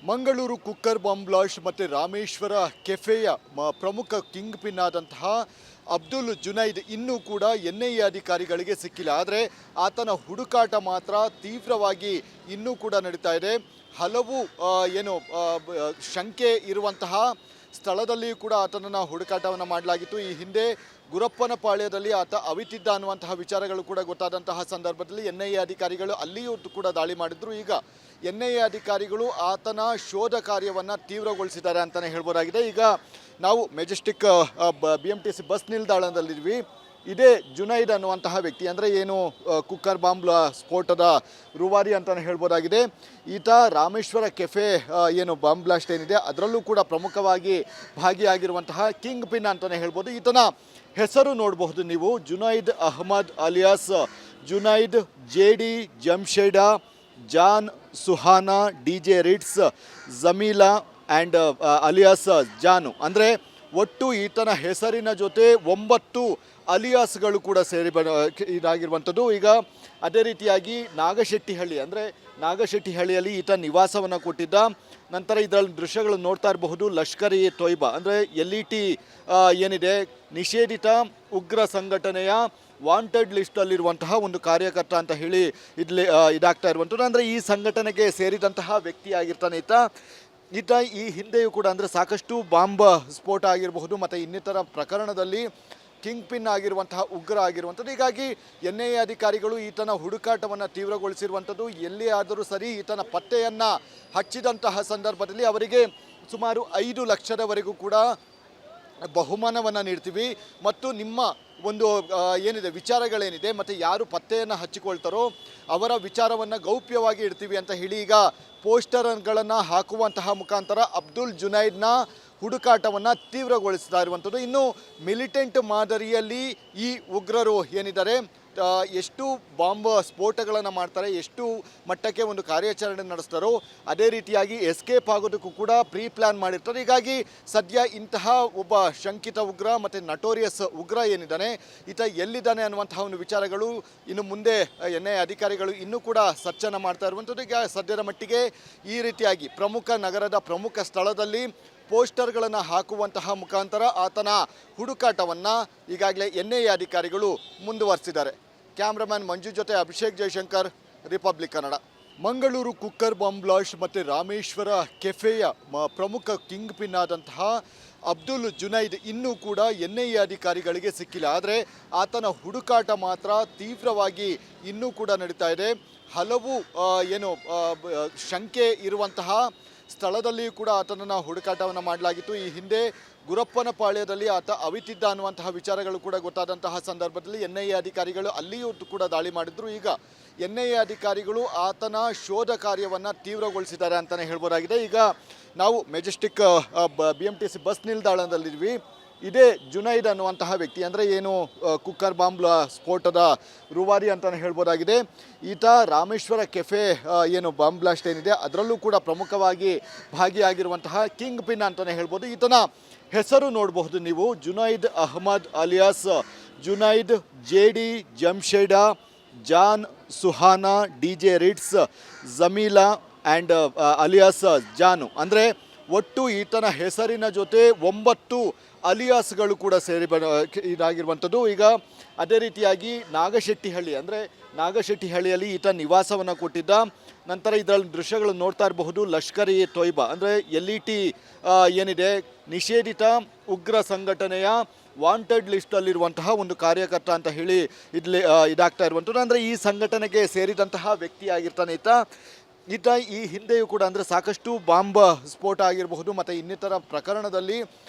Mangaluru cooker bomb blast ಮತ್ತು ರಾಮೇಶ್ವರ ಕೆಫೆಯ ಪ್ರಮುಖ king pin ಆದಂತಹ ಅಬ್ದುಲ್ ಜುನೈದ್ ಇನ್ನೂ ಕೂಡ ಎನ್ಐಎ ಅಧಿಕಾರಿಗಳಿಗೆ ಸಿಕ್ಕಿಲ್ಲ. ಆದರೆ ಆತನ ಹುಡುಕಾಟ ಮಾತ್ರ ತೀವ್ರವಾಗಿ ಇನ್ನೂ ಕೂಡ ನಡೀತಾ ಇದೆ. ಹಲವು ಶಂಕೆ ಇರುವಂತಹ ಸ್ಥಳದಲ್ಲಿಯೂ ಕೂಡ ಆತನನ್ನು ಹುಡುಕಾಟವನ್ನು ಮಾಡಲಾಗಿತ್ತು. ಈ ಹಿಂದೆ ಗುರಪ್ಪನ ಪಾಳ್ಯದಲ್ಲಿ ಆತ ಅವಿತಿದ್ದ ಅನ್ನುವಂತಹ ವಿಚಾರಗಳು ಕೂಡ ಗೊತ್ತಾದಂತಹ ಸಂದರ್ಭದಲ್ಲಿ ಎನ್ಐಎ ಅಧಿಕಾರಿಗಳು ಅಲ್ಲಿಯೂ ಕೂಡ ದಾಳಿ ಮಾಡಿದ್ರು. ಈಗ ಎನ್ಐಎ ಅಧಿಕಾರಿಗಳು ಆತನ ಶೋಧ ಕಾರ್ಯವನ್ನು ತೀವ್ರಗೊಳಿಸಿದ್ದಾರೆ ಅಂತಲೇ ಹೇಳ್ಬೋದಾಗಿದೆ. ಈಗ ನಾವು ಮೆಜೆಸ್ಟಿಕ್ BMTC ಬಸ್ ನಿಲ್ದಾಣದಲ್ಲಿದ್ವಿ. ಇದೇ ಜುನೈದ್ ಅನ್ನುವಂತಹ ವ್ಯಕ್ತಿ, ಅಂದರೆ ಏನು ಕುಕ್ಕರ್ ಬಾಂಬ್ ಸ್ಫೋಟದ ರೂವಾರಿ ಅಂತಲೇ ಹೇಳ್ಬೋದಾಗಿದೆ. ಈತ ರಾಮೇಶ್ವರ ಕೆಫೆ ಬಾಂಬ್ ಬ್ಲಾಸ್ಟ್ ಏನಿದೆ ಅದರಲ್ಲೂ ಕೂಡ ಪ್ರಮುಖವಾಗಿ ಭಾಗಿಯಾಗಿರುವಂತಹ ಕಿಂಗ್ ಪಿನ್ ಅಂತಲೇ ಹೇಳ್ಬೋದು. ಈತನ ಹೆಸರು ನೋಡಬಹುದು ನೀವು, Junaid Ahmed alias Junaid, JD Jamsheda, Jaan, Suhana, DJ Ritz, Jameela and alias Jaanu. ಅಂದರೆ ಒಟ್ಟು ಈತನ ಹೆಸರಿನ ಜೊತೆ 9 ಅಲಿಯಾಸ್ಗಳು ಕೂಡ ಸೇರಿ ಇದಾಗಿರುವಂಥದ್ದು. ಈಗ ಅದೇ ರೀತಿಯಾಗಿ ನಾಗಶೆಟ್ಟಿಹಳ್ಳಿ, ಅಂದರೆ ನಾಗಶೆಟ್ಟಿಹಳ್ಳಿಯಲ್ಲಿ ಈತ ನಿವಾಸವನ್ನು ಕೊಟ್ಟಿದ್ದ. ನಂತರ ಇದರಲ್ಲಿ ದೃಶ್ಯಗಳನ್ನು ನೋಡ್ತಾ ಇರಬಹುದು. ಲಷ್ಕರ್ ಇ ತೊಯ್ಬಾ ಅಂದರೆ LET ಏನಿದೆ ನಿಷೇಧಿತ ಉಗ್ರ ಸಂಘಟನೆಯ ವಾಂಟೆಡ್ ಲಿಸ್ಟಲ್ಲಿರುವಂತಹ ಒಂದು ಕಾರ್ಯಕರ್ತ ಅಂತ ಹೇಳಿ ಇಲ್ಲಿ ಇದಾಗ್ತಾ ಇರುವಂಥದ್ದು. ಅಂದರೆ ಈ ಸಂಘಟನೆಗೆ ಸೇರಿದಂತಹ ವ್ಯಕ್ತಿ ಆಗಿರ್ತಾನೆ ಈತ ಈ ಹಿಂದೆಯೂ ಕೂಡ ಅಂದರೆ ಸಾಕಷ್ಟು ಬಾಂಬ್ ಸ್ಫೋಟ ಆಗಿರಬಹುದು ಮತ್ತು ಇನ್ನಿತರ ಪ್ರಕರಣದಲ್ಲಿ ಕಿಂಗ್ ಪಿನ್ ಆಗಿರುವಂತಹ ಉಗ್ರ ಆಗಿರುವಂಥದ್ದು. ಹೀಗಾಗಿ NIA ಅಧಿಕಾರಿಗಳು ಈತನ ಹುಡುಕಾಟವನ್ನು ತೀವ್ರಗೊಳಿಸಿರುವಂಥದ್ದು. ಎಲ್ಲಿ ಆದರೂ ಸರಿ ಈತನ ಪತ್ತೆಯನ್ನು ಹಚ್ಚಿದಂತಹ ಸಂದರ್ಭದಲ್ಲಿ ಅವರಿಗೆ ಸುಮಾರು 5 ಲಕ್ಷದವರೆಗೂ ಕೂಡ ಬಹುಮಾನವನ್ನು ನೀಡ್ತೀವಿ ಮತ್ತು ನಿಮ್ಮ ಒಂದು ವಿಚಾರಗಳೇನಿದೆ ಮತ್ತು ಯಾರು ಪತ್ತೆಯನ್ನು ಹಚ್ಚಿಕೊಳ್ತಾರೋ ಅವರ ವಿಚಾರವನ್ನು ಗೌಪ್ಯವಾಗಿ ಇಡ್ತೀವಿ ಅಂತ ಹೇಳಿ ಈಗ ಪೋಸ್ಟರ್ಗಳನ್ನು ಹಾಕುವಂತಹ ಮುಖಾಂತರ ಅಬ್ದುಲ್ ಜುನೈದ್ನ ಹುಡುಕಾಟವನ್ನು ತೀವ್ರಗೊಳಿಸ್ತಾ ಇರುವಂಥದ್ದು. ಇನ್ನು ಮಿಲಿಟೆಂಟ್ ಮಾದರಿಯಲ್ಲಿ ಈ ಉಗ್ರರು ಏನಿದ್ದಾರೆ ಎಷ್ಟು ಬಾಂಬ್ ಸ್ಫೋಟಗಳನ್ನು ಮಾಡ್ತಾರೆ, ಎಷ್ಟು ಮಟ್ಟಕ್ಕೆ ಒಂದು ಕಾರ್ಯಾಚರಣೆ ನಡೆಸ್ತಾರೋ ಅದೇ ರೀತಿಯಾಗಿ ಎಸ್ಕೇಪ್ ಆಗೋದಕ್ಕೂ ಕೂಡ ಪ್ರೀ ಪ್ಲ್ಯಾನ್ ಮಾಡಿರ್ತಾರೆ. ಹೀಗಾಗಿ ಸದ್ಯ ಇಂತಹ ಒಬ್ಬ ಶಂಕಿತ ಉಗ್ರ ಮತ್ತು ನಟೋರಿಯಸ್ ಉಗ್ರ ಏನಿದ್ದಾನೆ ಈತ ಎಲ್ಲಿದ್ದಾನೆ ಅನ್ನುವಂತಹ ಒಂದು ವಿಚಾರಗಳು ಇನ್ನು ಮುಂದೆ NIA ಅಧಿಕಾರಿಗಳು ಇನ್ನೂ ಕೂಡ ಸರ್ಚನ್ನು ಮಾಡ್ತಾ ಇರುವಂಥದ್ದು. ಈಗ ಸದ್ಯದ ಮಟ್ಟಿಗೆ ಈ ರೀತಿಯಾಗಿ ನಗರದ ಪ್ರಮುಖ ಸ್ಥಳದಲ್ಲಿ ಪೋಸ್ಟರ್ಗಳನ್ನು ಹಾಕುವಂತಹ ಮುಖಾಂತರ ಆತನ ಹುಡುಕಾಟವನ್ನು ಈಗಾಗಲೇ NIA ಅಧಿಕಾರಿಗಳು ಮುಂದುವರಿಸಿದ್ದಾರೆ. ಕ್ಯಾಮ್ರಾಮನ್ ಮಂಜು ಜೊತೆ Abhishek Jaishankar, republic Kannada. Mangaluru cooker bomb blast ಮತ್ತು ರಾಮೇಶ್ವರ ಕೆಫೆಯ ಪ್ರಮುಖ ಕಿಂಗ್ ಪಿನ್ ಆದಂತಹ ಅಬ್ದುಲ್ ಜುನೈದ್ ಇನ್ನೂ ಕೂಡ NIA ಅಧಿಕಾರಿಗಳಿಗೆ ಸಿಕ್ಕಿಲ್ಲ. ಆದರೆ ಆತನ ಹುಡುಕಾಟ ಮಾತ್ರ ತೀವ್ರವಾಗಿ ಇನ್ನೂ ಕೂಡ ನಡೀತಾ ಇದೆ. ಹಲವು ಶಂಕೆ ಇರುವಂತಹ ಸ್ಥಳದಲ್ಲಿಯೂ ಕೂಡ ಆತನನ್ನು ಹುಡುಕಾಟವನ್ನು ಮಾಡಲಾಗಿತ್ತು. ಈ ಹಿಂದೆ ಗುರಪ್ಪನ ಪಾಳ್ಯದಲ್ಲಿ ಆತ ಅವಿತಿದ್ದ ಅನ್ನುವಂತಹ ವಿಚಾರಗಳು ಕೂಡ ಗೊತ್ತಾದಂತಹ ಸಂದರ್ಭದಲ್ಲಿ NIA ಅಧಿಕಾರಿಗಳು ಅಲ್ಲಿಯೂ ಕೂಡ ದಾಳಿ ಮಾಡಿದ್ರು. ಈಗ NIA ಅಧಿಕಾರಿಗಳು ಆತನ ಶೋಧ ಕಾರ್ಯವನ್ನು ತೀವ್ರಗೊಳಿಸಿದ್ದಾರೆ ಅಂತಲೇ ಹೇಳ್ಬೋದಾಗಿದೆ. ಈಗ ನಾವು ಮೆಜೆಸ್ಟಿಕ್ BMTC ಬಸ್ ನಿಲ್ದಾಣದಲ್ಲಿದ್ವಿ. ಇದೇ ಜುನೈದ್ ಅನ್ನುವಂತಹ ವ್ಯಕ್ತಿ, ಅಂದರೆ ಏನು ಕುಕ್ಕರ್ ಬಾಂಬ್ ಸ್ಫೋಟದ ರೂವಾರಿ ಅಂತಲೇ ಹೇಳ್ಬೋದಾಗಿದೆ. ಈತ ರಾಮೇಶ್ವರ ಕೆಫೆ ಬಾಂಬ್ ಬ್ಲಾಸ್ಟ್ ಏನಿದೆ ಅದರಲ್ಲೂ ಕೂಡ ಪ್ರಮುಖವಾಗಿ ಭಾಗಿಯಾಗಿರುವಂತಹ ಕಿಂಗ್ ಪಿನ್ ಅಂತಲೇ ಹೇಳ್ಬೋದು. ಈತನ ಹೆಸರು ನೋಡಬಹುದು ನೀವು, Junaid Ahmed alias Junaid, JD Jamsheda, Jaan, Suhana, DJ Ritz, Jameela and alias Jaanu. ಅಂದರೆ ಒಟ್ಟು ಈತನ ಹೆಸರಿನ ಜೊತೆ 9 ಅಲಿಯಾಸ್ಗಳು ಕೂಡ ಸೇರಿ ಇದಾಗಿರುವಂಥದ್ದು. ಈಗ ಅದೇ ರೀತಿಯಾಗಿ ನಾಗಶೆಟ್ಟಿಹಳ್ಳಿ, ಅಂದರೆ ನಾಗಶೆಟ್ಟಿಹಳ್ಳಿಯಲ್ಲಿ ಈತ ನಿವಾಸವನ್ನು ಕೊಟ್ಟಿದ್ದ. ನಂತರ ಇದರಲ್ಲಿ ದೃಶ್ಯಗಳನ್ನು ನೋಡ್ತಾ ಇರಬಹುದು. ಲಷ್ಕರ್ ಇ ತೊಯ್ಬಾ ಅಂದರೆ LET ಏನಿದೆ ನಿಷೇಧಿತ ಉಗ್ರ ಸಂಘಟನೆಯ ವಾಂಟೆಡ್ ಲಿಸ್ಟಲ್ಲಿರುವಂತಹ ಒಂದು ಕಾರ್ಯಕರ್ತ ಅಂತ ಹೇಳಿ ಇಲ್ಲಿ ಇದಾಗ್ತಾ ಇರುವಂಥದ್ದು. ಅಂದರೆ ಈ ಸಂಘಟನೆಗೆ ಸೇರಿದಂತಹ ವ್ಯಕ್ತಿ ಆಗಿರ್ತಾನೆ ಈತ ಈ ಹಿಂದೆಯೂ ಕೂಡ ಅಂದರೆ ಸಾಕಷ್ಟು ಬಾಂಬ್ ಸ್ಫೋಟ ಆಗಿರಬಹುದು ಮತ್ತು ಇನ್ನಿತರ ಪ್ರಕರಣದಲ್ಲಿ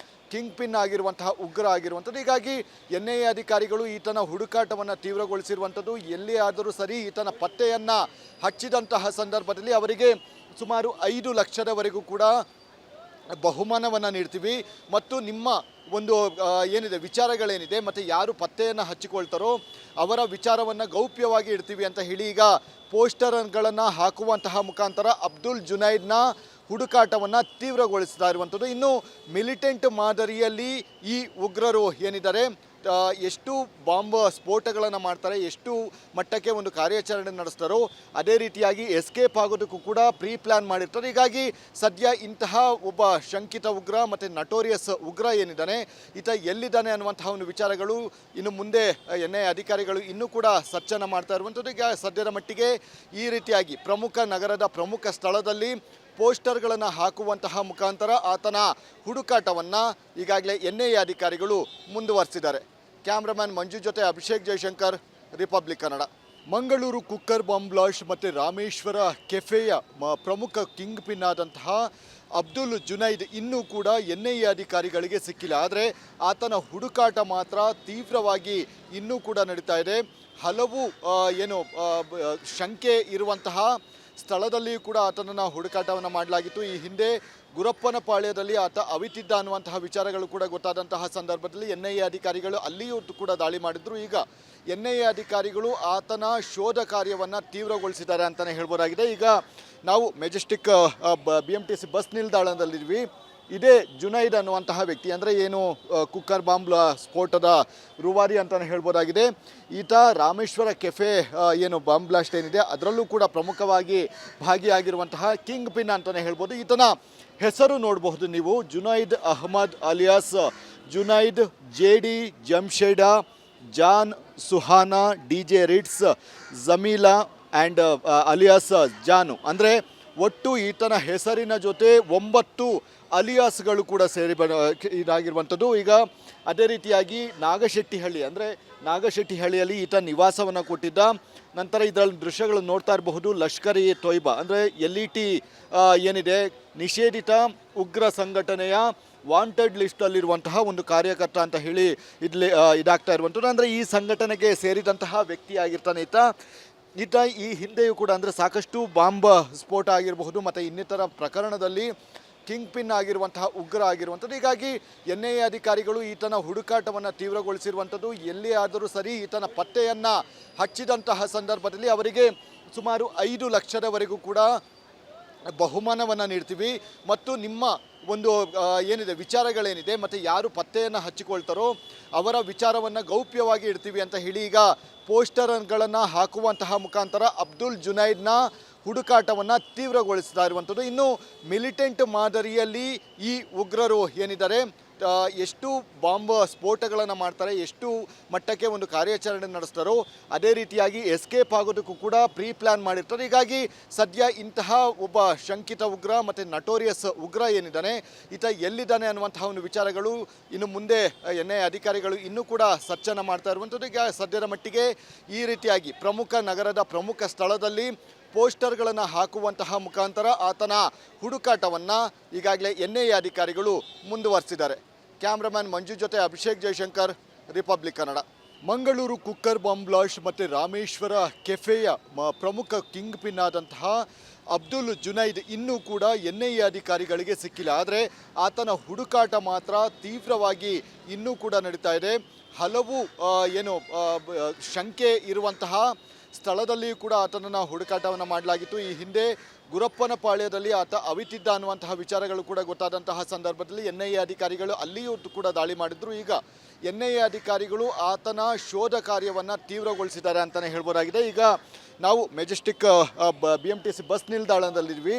ಕಿಂಗ್ ಪಿನ್ ಆಗಿರುವಂತಹ ಉಗ್ರ ಆಗಿರುವಂಥದ್ದು. ಹೀಗಾಗಿ NIA ಅಧಿಕಾರಿಗಳು ಈತನ ಹುಡುಕಾಟವನ್ನು ತೀವ್ರಗೊಳಿಸಿರುವಂಥದ್ದು. ಎಲ್ಲಿ ಆದರೂ ಸರಿ ಈತನ ಪತ್ತೆಯನ್ನು ಹಚ್ಚಿದಂತಹ ಸಂದರ್ಭದಲ್ಲಿ ಅವರಿಗೆ ಸುಮಾರು 5 ಲಕ್ಷದವರೆಗೂ ಕೂಡ ಬಹುಮಾನವನ್ನು ನೀಡ್ತೀವಿ ಮತ್ತು ನಿಮ್ಮ ಒಂದು ವಿಚಾರಗಳೇನಿದೆ ಮತ್ತು ಯಾರು ಪತ್ತೆಯನ್ನು ಹಚ್ಚಿಕೊಳ್ತಾರೋ ಅವರ ವಿಚಾರವನ್ನು ಗೌಪ್ಯವಾಗಿ ಇಡ್ತೀವಿ ಅಂತ ಹೇಳಿ ಈಗ ಪೋಸ್ಟರ್ಗಳನ್ನು ಹಾಕುವಂತಹ ಮುಖಾಂತರ ಅಬ್ದುಲ್ ಜುನೈದ್ನ ಹುಡುಕಾಟವನ್ನು ತೀವ್ರಗೊಳಿಸ್ತಾ ಇರುವಂಥದ್ದು. ಇನ್ನು ಮಿಲಿಟೆಂಟ್ ಮಾದರಿಯಲ್ಲಿ ಈ ಉಗ್ರರು ಏನಿದ್ದಾರೆ ಎಷ್ಟು ಬಾಂಬ್ ಸ್ಫೋಟಗಳನ್ನು ಮಾಡ್ತಾರೆ, ಎಷ್ಟು ಮಟ್ಟಕ್ಕೆ ಒಂದು ಕಾರ್ಯಾಚರಣೆ ನಡೆಸ್ತಾರೋ ಅದೇ ರೀತಿಯಾಗಿ ಎಸ್ಕೇಪ್ ಆಗೋದಕ್ಕೂ ಕೂಡ ಪ್ರೀ ಪ್ಲಾನ್ ಮಾಡಿರ್ತಾರೆ. ಹೀಗಾಗಿ ಸದ್ಯ ಇಂತಹ ಒಬ್ಬ ಶಂಕಿತ ಉಗ್ರ ಮತ್ತು ನಟೋರಿಯಸ್ ಉಗ್ರ ಏನಿದ್ದಾನೆ ಈತ ಎಲ್ಲಿದ್ದಾನೆ ಅನ್ನುವಂತಹ ಒಂದು ವಿಚಾರಗಳು ಇನ್ನು ಮುಂದೆ NIA ಅಧಿಕಾರಿಗಳು ಇನ್ನೂ ಕೂಡ ಸರ್ಚನ್ನು ಮಾಡ್ತಾ ಇರುವಂಥದ್ದು. ಈಗ ಸದ್ಯದ ಮಟ್ಟಿಗೆ ಈ ರೀತಿಯಾಗಿ ನಗರದ ಪ್ರಮುಖ ಸ್ಥಳದಲ್ಲಿ ಪೋಸ್ಟರ್ಗಳನ್ನು ಹಾಕುವಂತಹ ಮುಖಾಂತರ ಆತನ ಹುಡುಕಾಟವನ್ನು ಈಗಾಗಲೇ NIA ಅಧಿಕಾರಿಗಳು ಮುಂದುವರಿಸಿದ್ದಾರೆ. ಕ್ಯಾಮ್ರಾಮನ್ ಮಂಜು ಜೊತೆ Abhishek Jaishankar, republic Kannada. Mangaluru cooker bomb blast ಮತ್ತು ರಾಮೇಶ್ವರ ಕೆಫೆಯ ಪ್ರಮುಖ ಕಿಂಗ್ ಪಿನ್ ಆದಂತಹ ಅಬ್ದುಲ್ ಜುನೈದ್ ಇನ್ನೂ ಕೂಡ NIA ಅಧಿಕಾರಿಗಳಿಗೆ ಸಿಕ್ಕಿಲ್ಲ. ಆದರೆ ಆತನ ಹುಡುಕಾಟ ಮಾತ್ರ ತೀವ್ರವಾಗಿ ಇನ್ನೂ ಕೂಡ ನಡೀತಾ ಇದೆ. ಹಲವು ಶಂಕೆ ಇರುವಂತಹ ಸ್ಥಳದಲ್ಲಿಯೂ ಕೂಡ ಆತನನ್ನು ಹುಡುಕಾಟವನ್ನು ಮಾಡಲಾಗಿತ್ತು. ಈ ಹಿಂದೆ ಗುರಪ್ಪನ ಪಾಳ್ಯದಲ್ಲಿ ಆತ ಅವಿತಿದ್ದ ಅನ್ನುವಂತಹ ವಿಚಾರಗಳು ಕೂಡ ಗೊತ್ತಾದಂತಹ ಸಂದರ್ಭದಲ್ಲಿ NIA ಅಧಿಕಾರಿಗಳು ಅಲ್ಲಿಯೂ ಕೂಡ ದಾಳಿ ಮಾಡಿದ್ರು. ಈಗ NIA ಅಧಿಕಾರಿಗಳು ಆತನ ಶೋಧ ಕಾರ್ಯವನ್ನು ತೀವ್ರಗೊಳಿಸಿದ್ದಾರೆ ಅಂತಲೇ ಹೇಳ್ಬೋದಾಗಿದೆ. ಈಗ ನಾವು ಮೆಜೆಸ್ಟಿಕ್ BMTC ಬಸ್ ನಿಲ್ದಾಣದಲ್ಲಿದ್ವಿ. ಇದೇ ಜುನೈದ್ ಅನ್ನುವಂತಹ ವ್ಯಕ್ತಿ, ಅಂದರೆ ಏನು ಕುಕ್ಕರ್ ಬಾಂಬ್ ಸ್ಫೋಟದ ರೂವಾರಿ ಅಂತಲೇ ಹೇಳ್ಬೋದಾಗಿದೆ. ಈತ ರಾಮೇಶ್ವರ ಕೆಫೆ ಬಾಂಬ್ ಬ್ಲಾಸ್ಟ್ ಏನಿದೆ ಅದರಲ್ಲೂ ಕೂಡ ಪ್ರಮುಖವಾಗಿ ಭಾಗಿಯಾಗಿರುವಂತಹ ಕಿಂಗ್ ಪಿನ್ ಅಂತಲೇ ಹೇಳ್ಬೋದು. ಈತನ ಹೆಸರು ನೋಡಬಹುದು ನೀವು, Junaid Ahmed alias Junaid, JD Jamsheda, Jaan, Suhana, DJ Ritz, Jameela and alias Jaanu. ಅಂದರೆ ಒಟ್ಟು ಈತನ ಹೆಸರಿನ ಜೊತೆ 9 ಅಲಿಯಾಸ್ಗಳು ಕೂಡ ಸೇರಿ ಇದಾಗಿರುವಂಥದ್ದು. ಈಗ ಅದೇ ರೀತಿಯಾಗಿ ನಾಗಶೆಟ್ಟಿಹಳ್ಳಿ, ಅಂದರೆ ನಾಗಶೆಟ್ಟಿಹಳ್ಳಿಯಲ್ಲಿ ಈತ ನಿವಾಸವನ್ನು ಕೊಟ್ಟಿದ್ದ. ನಂತರ ಇದರಲ್ಲಿ ದೃಶ್ಯಗಳು ನೋಡ್ತಾ ಇರಬಹುದು. ಲಷ್ಕರ್ ಇ ತೊಯ್ಬಾ ಅಂದರೆ LET ಏನಿದೆ ನಿಷೇಧಿತ ಉಗ್ರ ಸಂಘಟನೆಯ ವಾಂಟೆಡ್ ಲಿಸ್ಟಲ್ಲಿರುವಂತಹ ಒಂದು ಕಾರ್ಯಕರ್ತ ಅಂತ ಹೇಳಿ ಇಲ್ಲಿ ಇದಾಗ್ತಾ ಇರುವಂಥದ್ದು. ಅಂದರೆ ಈ ಸಂಘಟನೆಗೆ ಸೇರಿದಂತಹ ವ್ಯಕ್ತಿ ಆಗಿರ್ತಾನೆ ಈತ ಈ ಹಿಂದೆಯೂ ಕೂಡ ಅಂದರೆ ಸಾಕಷ್ಟು ಬಾಂಬ್ ಸ್ಫೋಟ ಆಗಿರಬಹುದು ಮತ್ತು ಇನ್ನಿತರ ಪ್ರಕರಣದಲ್ಲಿ ಕಿಂಗ್ ಪಿನ್ ಆಗಿರುವಂತಹ ಉಗ್ರ ಆಗಿರುವಂಥದ್ದು. ಹೀಗಾಗಿ NIA ಅಧಿಕಾರಿಗಳು ಈತನ ಹುಡುಕಾಟವನ್ನು ತೀವ್ರಗೊಳಿಸಿರುವಂಥದ್ದು. ಎಲ್ಲಿಯಾದರೂ ಸರಿ ಈತನ ಪತ್ತೆಯನ್ನು ಹಚ್ಚಿದಂತಹ ಸಂದರ್ಭದಲ್ಲಿ ಅವರಿಗೆ ಸುಮಾರು 5 ಲಕ್ಷದವರೆಗೂ ಕೂಡ ಬಹುಮಾನವನ್ನು ನೀಡ್ತೀವಿ ಮತ್ತು ನಿಮ್ಮ ಒಂದು ವಿಚಾರಗಳೇನಿದೆ ಮತ್ತು ಯಾರು ಪತ್ತೆಯನ್ನು ಹಚ್ಚಿಕೊಳ್ತಾರೋ ಅವರ ವಿಚಾರವನ್ನು ಗೌಪ್ಯವಾಗಿ ಇಡ್ತೀವಿ ಅಂತ ಹೇಳಿ ಈಗ ಪೋಸ್ಟರ್ಗಳನ್ನು ಹಾಕುವಂತಹ ಮುಖಾಂತರ ಅಬ್ದುಲ್ ಜುನೈದ್ನ ಹುಡುಕಾಟವನ್ನು ತೀವ್ರಗೊಳಿಸ್ತಾ ಇರುವಂಥದ್ದು. ಇನ್ನು ಮಿಲಿಟೆಂಟ್ ಮಾದರಿಯಲ್ಲಿ ಈ ಉಗ್ರರು ಏನಿದ್ದಾರೆ ಎಷ್ಟು ಬಾಂಬ್ ಸ್ಫೋಟಗಳನ್ನು ಮಾಡ್ತಾರೆ, ಎಷ್ಟು ಮಟ್ಟಕ್ಕೆ ಒಂದು ಕಾರ್ಯಾಚರಣೆ ನಡೆಸ್ತಾರೋ ಅದೇ ರೀತಿಯಾಗಿ ಎಸ್ಕೇಪ್ ಆಗೋದಕ್ಕೂ ಕೂಡ ಪ್ರೀ ಪ್ಲಾನ್ ಮಾಡಿರ್ತಾರೆ. ಹೀಗಾಗಿ ಸದ್ಯ ಇಂತಹ ಒಬ್ಬ ಶಂಕಿತ ಉಗ್ರ ಮತ್ತು ನಟೋರಿಯಸ್ ಉಗ್ರ ಏನಿದ್ದಾನೆ ಈತ ಎಲ್ಲಿದ್ದಾನೆ ಅನ್ನುವಂತಹ ಒಂದು ವಿಚಾರಗಳು ಇನ್ನು ಮುಂದೆ NIA ಅಧಿಕಾರಿಗಳು ಇನ್ನೂ ಕೂಡ ಸರ್ಚನ್ನು ಮಾಡ್ತಾ ಇರುವಂಥದ್ದು. ಈಗ ಸದ್ಯದ ಮಟ್ಟಿಗೆ ಈ ರೀತಿಯಾಗಿ ನಗರದ ಪ್ರಮುಖ ಸ್ಥಳದಲ್ಲಿ ಪೋಸ್ಟರ್ಗಳನ್ನು ಹಾಕುವಂತಹ ಮುಖಾಂತರ ಆತನ ಹುಡುಕಾಟವನ್ನು ಈಗಾಗಲೇ NIA ಅಧಿಕಾರಿಗಳು ಮುಂದುವರಿಸಿದ್ದಾರೆ. ಕ್ಯಾಮ್ರಾಮನ್ ಮಂಜು ಜೊತೆ Abhishek Jaishankar, republic Kannada. Mangaluru cooker bomb blast ಮತ್ತು ರಾಮೇಶ್ವರ ಕೆಫೆಯ ಪ್ರಮುಖ ಕಿಂಗ್ ಪಿನ್ ಆದಂತಹ ಅಬ್ದುಲ್ ಜುನೈದ್ ಇನ್ನೂ ಕೂಡ NIA ಅಧಿಕಾರಿಗಳಿಗೆ ಸಿಕ್ಕಿಲ್ಲ. ಆದರೆ ಆತನ ಹುಡುಕಾಟ ಮಾತ್ರ ತೀವ್ರವಾಗಿ ಇನ್ನೂ ಕೂಡ ನಡೀತಾ ಇದೆ. ಹಲವು ಶಂಕೆ ಇರುವಂತಹ ಸ್ಥಳದಲ್ಲಿಯೂ ಕೂಡ ಆತನನ್ನು ಹುಡುಕಾಟವನ್ನು ಮಾಡಲಾಗಿತ್ತು. ಈ ಹಿಂದೆ ಗುರಪ್ಪನ ಪಾಳ್ಯದಲ್ಲಿ ಆತ ಅವಿತಿದ್ದ ಅನ್ನುವಂತಹ ವಿಚಾರಗಳು ಕೂಡ ಗೊತ್ತಾದಂತಹ ಸಂದರ್ಭದಲ್ಲಿ NIA ಅಧಿಕಾರಿಗಳು ಅಲ್ಲಿಯೂ ಕೂಡ ದಾಳಿ ಮಾಡಿದ್ರು. ಈಗ NIA ಅಧಿಕಾರಿಗಳು ಆತನ ಶೋಧ ಕಾರ್ಯವನ್ನು ತೀವ್ರಗೊಳಿಸಿದ್ದಾರೆ ಅಂತಲೇ ಹೇಳ್ಬೋದಾಗಿದೆ. ಈಗ ನಾವು ಮೆಜೆಸ್ಟಿಕ್ BMTC ಬಸ್ ನಿಲ್ದಾಣದಲ್ಲಿದ್ವಿ.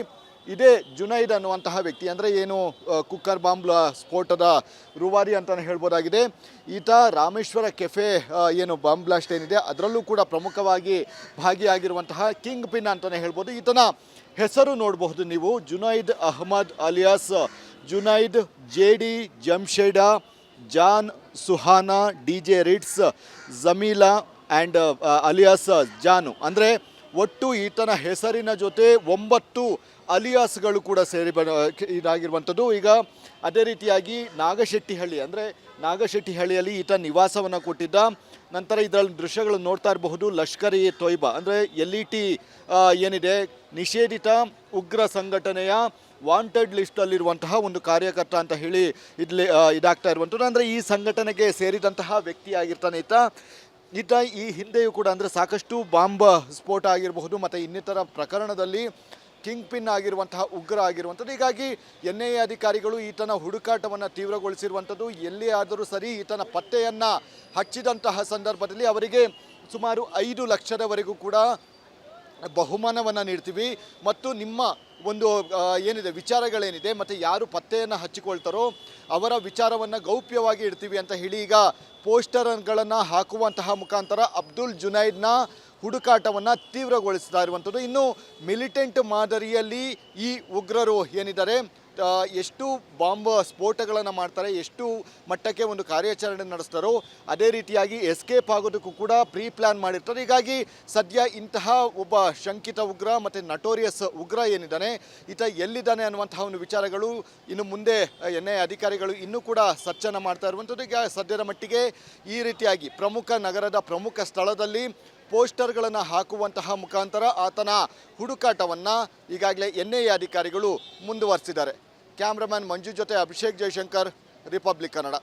ಇದೇ ಜುನೈದ್ ಅನ್ನುವಂತಹ ವ್ಯಕ್ತಿ, ಅಂದರೆ ಏನು ಕುಕ್ಕರ್ ಬಾಂಬ್ ಸ್ಫೋಟದ ರೂವಾರಿ ಅಂತಲೇ ಹೇಳ್ಬೋದಾಗಿದೆ. ಈತ ರಾಮೇಶ್ವರ ಕೆಫೆ ಬಾಂಬ್ ಬ್ಲಾಸ್ಟ್ ಏನಿದೆ ಅದರಲ್ಲೂ ಕೂಡ ಪ್ರಮುಖವಾಗಿ ಭಾಗಿಯಾಗಿರುವಂತಹ ಕಿಂಗ್ ಪಿನ್ ಅಂತಲೇ ಹೇಳ್ಬೋದು. ಈತನ ಹೆಸರು ನೋಡಬಹುದು ನೀವು, Junaid Ahmed alias Junaid, JD Jamsheda, Jaan, Suhana, DJ Ritz, Jameela and alias Jaanu. ಅಂದರೆ ಒಟ್ಟು ಈತನ ಹೆಸರಿನ ಜೊತೆ 9 ಅಲಿಯಾಸ್ಗಳು ಕೂಡ ಸೇರಿ ಇದಾಗಿರುವಂಥದ್ದು. ಈಗ ಅದೇ ರೀತಿಯಾಗಿ ನಾಗಶೆಟ್ಟಿಹಳ್ಳಿ, ಅಂದರೆ ನಾಗಶೆಟ್ಟಿಹಳ್ಳಿಯಲ್ಲಿ ಈತ ನಿವಾಸವನ್ನು ಕೊಟ್ಟಿದ್ದ. ನಂತರ ಇದರಲ್ಲಿ ದೃಶ್ಯಗಳು ನೋಡ್ತಾ ಇರಬಹುದು. ಲಷ್ಕರ್ ಇ ತೊಯ್ಬಾ ಅಂದರೆ LET ಏನಿದೆ ನಿಷೇಧಿತ ಉಗ್ರ ಸಂಘಟನೆಯ ವಾಂಟೆಡ್ ಲಿಸ್ಟಲ್ಲಿರುವಂತಹ ಒಂದು ಕಾರ್ಯಕರ್ತ ಅಂತ ಹೇಳಿ ಇಲ್ಲಿ ಇದಾಗ್ತಾ ಇರುವಂಥದ್ದು. ಅಂದರೆ ಈ ಸಂಘಟನೆಗೆ ಸೇರಿದಂತಹ ವ್ಯಕ್ತಿ ಆಗಿರ್ತಾನೆ ಈತ ಈ ಹಿಂದೆಯೂ ಕೂಡ ಅಂದರೆ ಸಾಕಷ್ಟು ಬಾಂಬ್ ಸ್ಫೋಟ ಆಗಿರಬಹುದು ಮತ್ತು ಇನ್ನಿತರ ಪ್ರಕರಣದಲ್ಲಿ ಕಿಂಗ್ ಪಿನ್ ಆಗಿರುವಂತಹ ಉಗ್ರ ಆಗಿರುವಂಥದ್ದು. ಹೀಗಾಗಿ NIA ಅಧಿಕಾರಿಗಳು ಈತನ ಹುಡುಕಾಟವನ್ನು ತೀವ್ರಗೊಳಿಸಿರುವಂಥದ್ದು. ಎಲ್ಲಿ ಆದರೂ ಸರಿ ಈತನ ಪತ್ತೆಯನ್ನು ಹಚ್ಚಿದಂತಹ ಸಂದರ್ಭದಲ್ಲಿ ಅವರಿಗೆ ಸುಮಾರು 5 ಲಕ್ಷದವರೆಗೂ ಕೂಡ ಬಹುಮಾನವನ್ನು ನೀಡ್ತೀವಿ ಮತ್ತು ನಿಮ್ಮ ಒಂದು ಏನಿದೆ ವಿಚಾರಗಳೇನಿದೆ ಮತ್ತು ಯಾರು ಪತ್ತೆಯನ್ನು ಹಚ್ಚಿಕೊಳ್ತಾರೋ ಅವರ ವಿಚಾರವನ್ನು ಗೌಪ್ಯವಾಗಿ ಇಡ್ತೀವಿ ಅಂತ ಹೇಳಿ ಈಗ ಪೋಸ್ಟರ್ಗಳನ್ನು ಹಾಕುವಂತಹ ಮುಖಾಂತರ ಅಬ್ದುಲ್ ಜುನೈದ್ನ ಹುಡುಕಾಟವನ್ನು ತೀವ್ರಗೊಳಿಸ್ತಾ ಇರುವಂಥದ್ದು. ಇನ್ನು ಮಿಲಿಟೆಂಟ್ ಮಾದರಿಯಲ್ಲಿ ಈ ಉಗ್ರರು ಏನಿದ್ದಾರೆ ಎಷ್ಟು ಬಾಂಬ್ ಸ್ಫೋಟಗಳನ್ನು ಮಾಡ್ತಾರೆ, ಎಷ್ಟು ಮಟ್ಟಕ್ಕೆ ಒಂದು ಕಾರ್ಯಾಚರಣೆ ನಡೆಸ್ತಾರೋ ಅದೇ ರೀತಿಯಾಗಿ ಎಸ್ಕೇಪ್ ಆಗೋದಕ್ಕೂ ಕೂಡ ಪ್ರೀ ಪ್ಲ್ಯಾನ್ ಮಾಡಿರ್ತಾರೆ. ಹೀಗಾಗಿ ಸದ್ಯ ಇಂತಹ ಒಬ್ಬ ಶಂಕಿತ ಉಗ್ರ ಮತ್ತು ನಟೋರಿಯಸ್ ಉಗ್ರ ಏನಿದ್ದಾನೆ ಈತ ಎಲ್ಲಿದ್ದಾನೆ ಅನ್ನುವಂತಹ ಒಂದು ವಿಚಾರಗಳು ಇನ್ನು ಮುಂದೆ NIA ಅಧಿಕಾರಿಗಳು ಇನ್ನೂ ಕೂಡ ಸರ್ಚನ್ನು ಮಾಡ್ತಾ ಇರುವಂಥದ್ದು. ಈಗ ಸದ್ಯದ ಮಟ್ಟಿಗೆ ಈ ರೀತಿಯಾಗಿ ನಗರದ ಪ್ರಮುಖ ಸ್ಥಳದಲ್ಲಿ ಪೋಸ್ಟರ್ಗಳನ್ನು ಹಾಕುವಂತಹ ಮುಖಾಂತರ ಆತನ ಹುಡುಕಾಟವನ್ನು ಈಗಾಗಲೇ NIA ಅಧಿಕಾರಿಗಳು ಮುಂದುವರಿಸಿದ್ದಾರೆ. ಕ್ಯಾಮ್ರಾಮನ್ ಮಂಜು ಜೊತೆ ಅಭಿಷೇಕ್ ಜಯಶಂಕರ್, ರಿಪಬ್ಲಿಕ್ ಕನ್ನಡ.